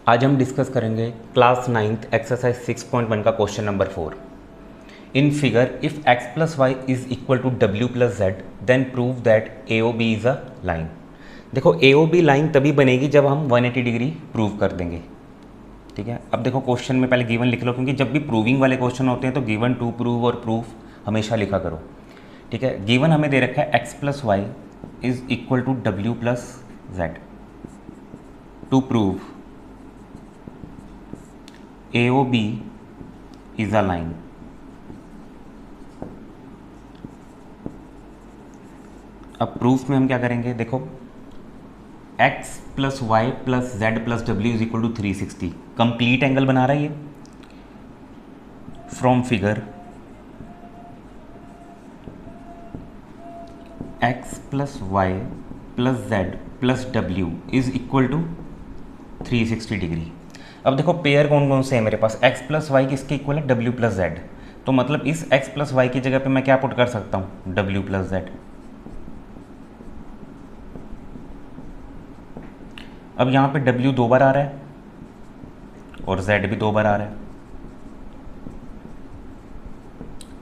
आज हम डिस्कस करेंगे क्लास 9th एक्सरसाइज 6.1 का question number 4। In figure if x plus y is equal to डब्ल्यू plus z then prove that A O B is a line. देखो A O B line तभी बनेगी जब हम 180 डिग्री प्रूव कर देंगे। ठीक है, अब देखो क्वेश्चन में पहले गिवन लिख लो, क्योंकि जब भी प्रूविंग वाले क्वेश्चन होते हैं तो गिवन टू प्रूव और प्रूफ हमेशा लिखा करो। ठीक है, गिवन हमें दे रखा है x plus y is equal to डब्ल्यू plus z to prove AOB is a line। अब प्रूफ में हम क्या करेंगे, देखो x plus y plus z plus डब्ल्यू is equal to 360 complete angle बना रहा है ये। From figure x plus y plus z plus डब्ल्यू इज इक्वल टू 360 डिग्री। अब देखो पेयर कौन कौन से है मेरे पास, x प्लस वाई किसके इक्वल है, w प्लस जेड। तो मतलब इस x प्लस वाई की जगह पे मैं क्या पुट कर सकता हूँ, w प्लस जेड। अब यहाँ पे w दो बार आ रहा है और z भी दो बार आ रहा है,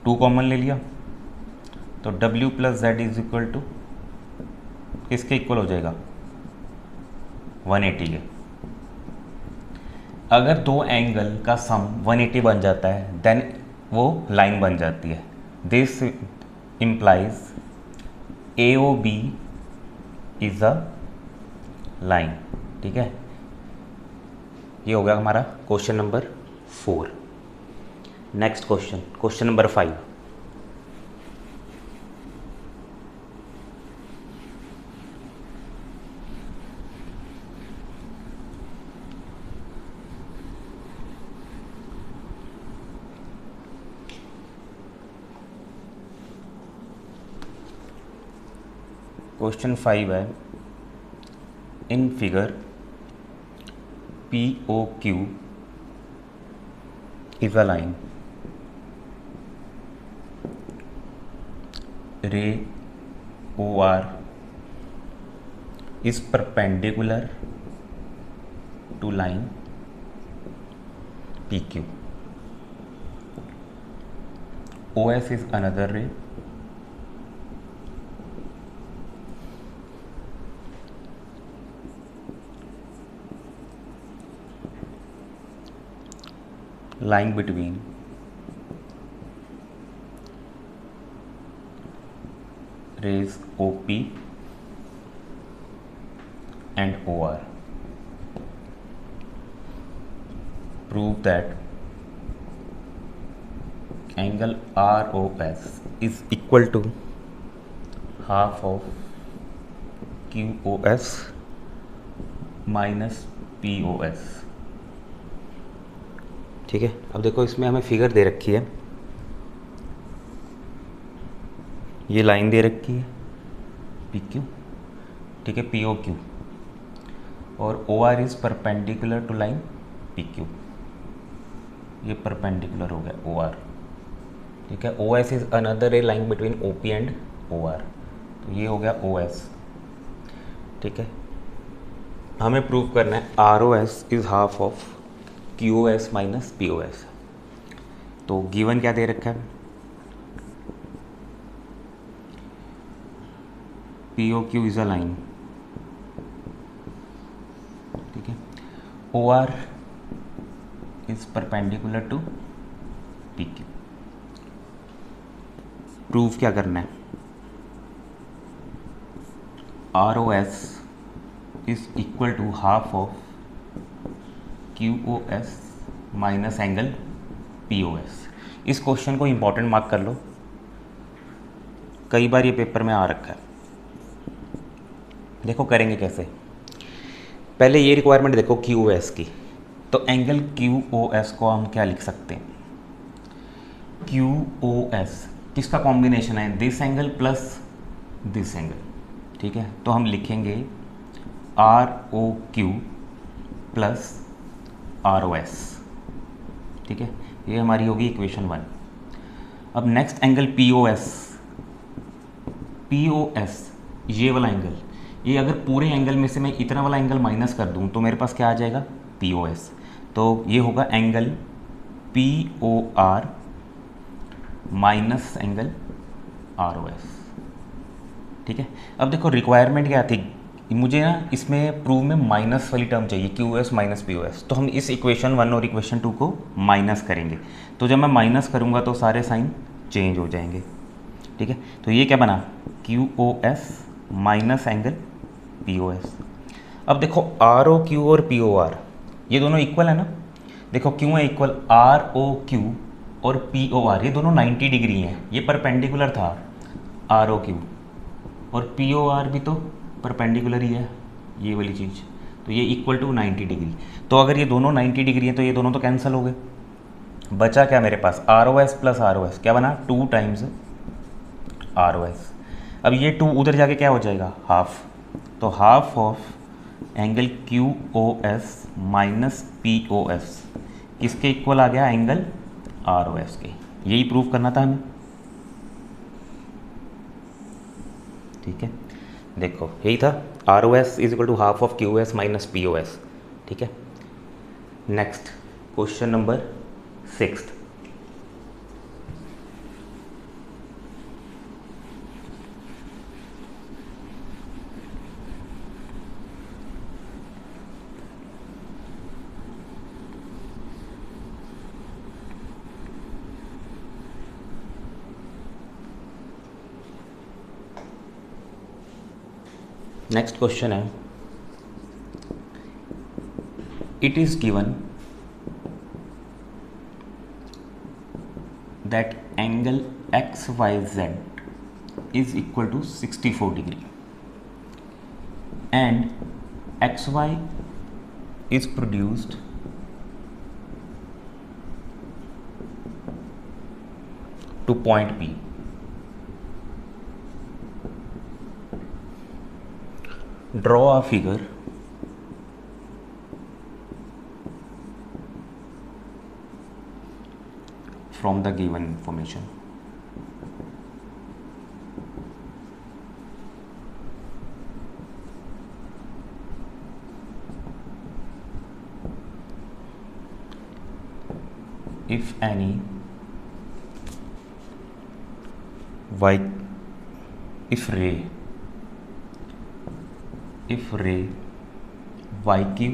2 कॉमन ले लिया तो w plus z is equal to किसके इक्वल हो जाएगा, 180 के। अगर दो एंगल का सम 180 बन जाता है देन वो लाइन बन जाती है। This implies AOB is a line. ठीक है, ये हो गया हमारा question number 4। Next question, question number 5। Question 5 है, in figure POQ is a line, रे OR is perpendicular to line PQ. OS is another ray. Lying between rays OP and OR. Prove that angle ROS is equal to half of QOS minus POS। ठीक है, अब देखो इसमें हमें figure दे रखी है, ये लाइन दे रखी है PQ, ठीक है, POQ, और OR is perpendicular to line PQ। ये परपेंडिकुलर हो गया OR। ठीक है, OS is another a line between OP and OR, तो ये हो गया OS। ठीक है, हमें प्रूव करना है ROS is half of QOS minus POS। तो गिवन क्या दे रखा है, POQ इज अ लाइन। ठीक है, OR is perpendicular to PQ। Proof क्या करना है, ROS is equal to half of QOS minus angle POS। इस क्वेश्चन को इंपॉर्टेंट मार्क कर लो, कई बार ये पेपर में आ रखा है। देखो करेंगे कैसे, पहले ये रिक्वायरमेंट देखो QOS की, तो एंगल QOS को हम क्या लिख सकते हैं, QOS किसका कॉम्बिनेशन है, this angle plus this angle. ठीक है, तो हम लिखेंगे ROQ प्लस ROS। ठीक है, ये हमारी होगी इक्वेशन 1। अब नेक्स्ट एंगल POS, ये वाला एंगल, ये अगर पूरे एंगल में से मैं इतना वाला एंगल माइनस कर दूं तो मेरे पास क्या आ जाएगा, पी ओ एस। तो ये होगा angle P O R minus angle R O S. ठीक है, अब देखो रिक्वायरमेंट क्या थी, मुझे ना इसमें प्रूव में माइनस वाली टर्म चाहिए, Q S minus P O S. तो हम इस इक्वेशन 1 और इक्वेशन 2 को माइनस करेंगे। तो जब मैं माइनस करूँगा तो सारे साइन चेंज हो जाएंगे। ठीक है, तो ये क्या बना, Q O S minus angle P O S. अब देखो आर ओ क्यू और पी ओ आर ये दोनों इक्वल है ना। देखो क्यों है इक्वल, आर ओ क्यू और पी ओ आर ये दोनों 90 डिग्री हैं, ये परपेंडिकुलर था आर ओ क्यू, और पी ओ आर भी तो परपेंडिकुलर ही है ये वाली चीज़, तो ये इक्वल टू 90 डिग्री। तो अगर ये दोनों 90 डिग्री हैं तो ये दोनों तो कैंसिल हो गए, बचा क्या मेरे पास, R O S plus R O S, क्या बना 2 टाइम्स आर ओ एस। अब ये 2 उधर जाके क्या हो जाएगा, हाफ। तो half of angle Q O S minus P O S किसके इक्वल आ गया, एंगल आर ओ एस के। यही प्रूव करना था हमें। ठीक है, देखो यही था, R O S is equal to half of Q S minus P O S. ठीक है, next question number 6। Next question है, it is given that angle X Y Z is equal to 64 degree and X Y is produced to point P. Draw a figure from the given information. If any if ray YQ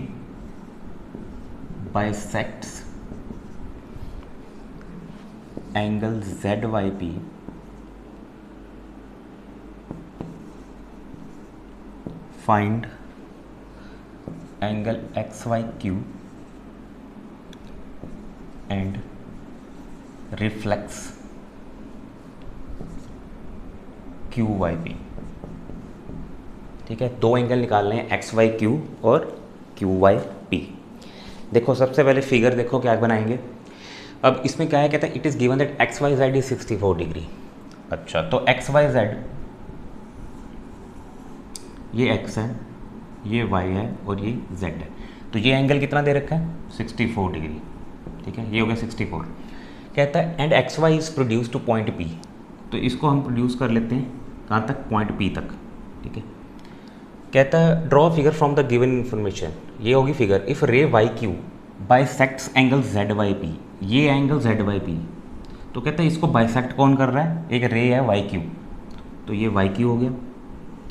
bisects angle ZYP, find angle XYQ and reflex QYP। ठीक है, दो angle निकालने हैं XYQ और QYP। देखो सबसे पहले figure देखो क्या बनाएंगे। अब इसमें क्या है, कहता है it is given that XYZ is 64 degree. अच्छा, तो XYZ ये X है, ये Y है और ये Z है। तो ये एंगल कितना दे रखा है, 64 डिग्री। ठीक है, ये हो गया 64। कहता है and X Y is produce to point P, तो इसको हम प्रोड्यूस कर लेते हैं कहाँ तक, पॉइंट पी तक। ठीक है, कहता है draw figure from the given information, ये होगी figure if ray Y Q bisects angle Z Y P, ये एंगल जेड वाई पी। तो कहता है इसको बाइसेक्ट कौन कर रहा है, एक रे है वाई क्यू, तो ये वाई क्यू हो गया।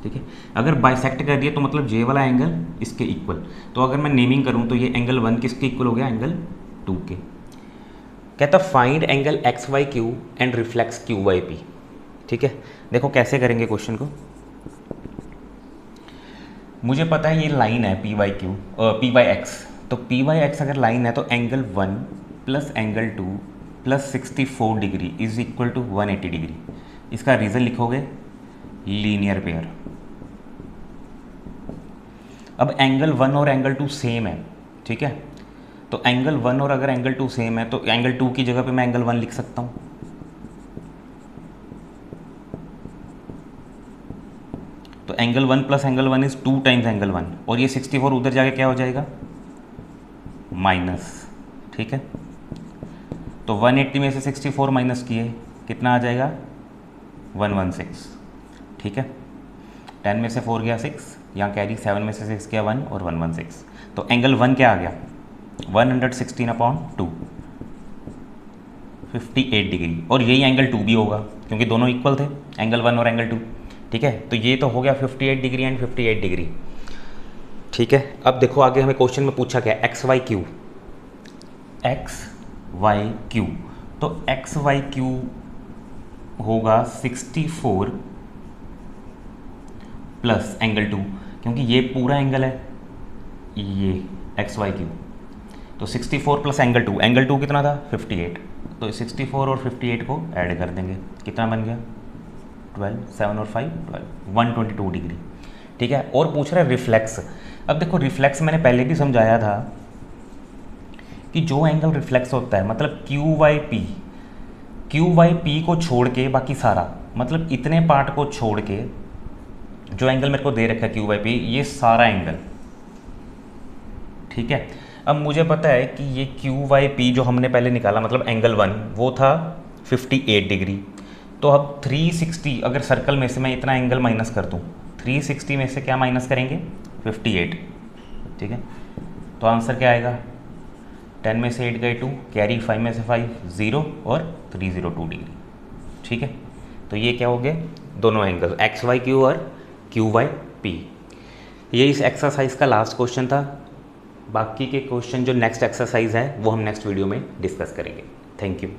ठीक है, अगर बाइसेक्ट कर दिया तो मतलब जे वाला एंगल इसके इक्वल। तो अगर मैं नेमिंग करूँ तो ये एंगल 1 किसके इक्वल हो गया, एंगल 2 के। कहता find angle X Y Q and reflex Q Y P. ठीक है, देखो कैसे करेंगे क्वेश्चन को। मुझे पता है ये लाइन है P Y Q P Y X, तो पी वाई एक्स अगर लाइन है तो angle 1 plus angle 2 plus 64 degree is equal to 180 degree. इसका रीज़न लिखोगे लीनियर पेयर। अब एंगल 1 और एंगल 2 सेम है। ठीक है, तो एंगल 1 और अगर एंगल 2 सेम है तो एंगल 2 की जगह पे मैं एंगल 1 लिख सकता हूँ। तो angle 1 plus angle 1 is 2 times angle 1, और ये 64 उधर जाके क्या हो जाएगा, माइनस। ठीक है, तो 180 में से 64 माइनस किए कितना आ जाएगा, 116। ठीक है, 10 में से 4 गया 6, यहाँ कैरी 7 में से 6 गया 1 और 1 1 6, तो एंगल 1 क्या आ गया 116/2 58 डिग्री, और यही एंगल 2 भी होगा क्योंकि दोनों इक्वल थे, एंगल 1 और एंगल 2। ठीक है, तो ये तो हो गया 58 डिग्री एंड 58 डिग्री। ठीक है, अब देखो आगे हमें क्वेश्चन में पूछा क्या, एक्स वाई क्यू, तो एक्स वाई क्यू होगा 64 प्लस एंगल 2, क्योंकि ये पूरा एंगल है ये एक्स वाई क्यू, तो 64 प्लस एंगल 2 कितना था 58, तो 64 और 58 को ऐड कर देंगे, कितना बन गया 12, 7 और 5 12, 122 डिग्री। ठीक है, और पूछ रहा है रिफ्लेक्स। अब देखो रिफ्लेक्स मैंने पहले भी समझाया था कि जो एंगल रिफ्लेक्स होता है मतलब क्यू वाई पी को छोड़ के बाकी सारा, मतलब इतने पार्ट को छोड़ के जो एंगल मेरे को दे रखा है क्यू वाई पी, ये सारा एंगल। ठीक है, अब मुझे पता है कि ये क्यू वाई पी जो हमने पहले निकाला मतलब एंगल 1 वो था 58 डिग्री, तो अब 360 अगर सर्कल में से मैं इतना एंगल माइनस कर दूँ, 360 में से क्या माइनस करेंगे 58। ठीक है, तो आंसर क्या आएगा 10 में से 8 गए 2, कैरी 5 में से 5 0 और 302 डिग्री। ठीक है, तो ये क्या हो गए दोनों एंगल एक्स वाई क्यू और क्यू वाई पी। ये इस एक्सरसाइज का लास्ट क्वेश्चन था। बाकी के क्वेश्चन जो नेक्स्ट एक्सरसाइज है वो हम नेक्स्ट वीडियो में डिस्कस करेंगे। Thank you.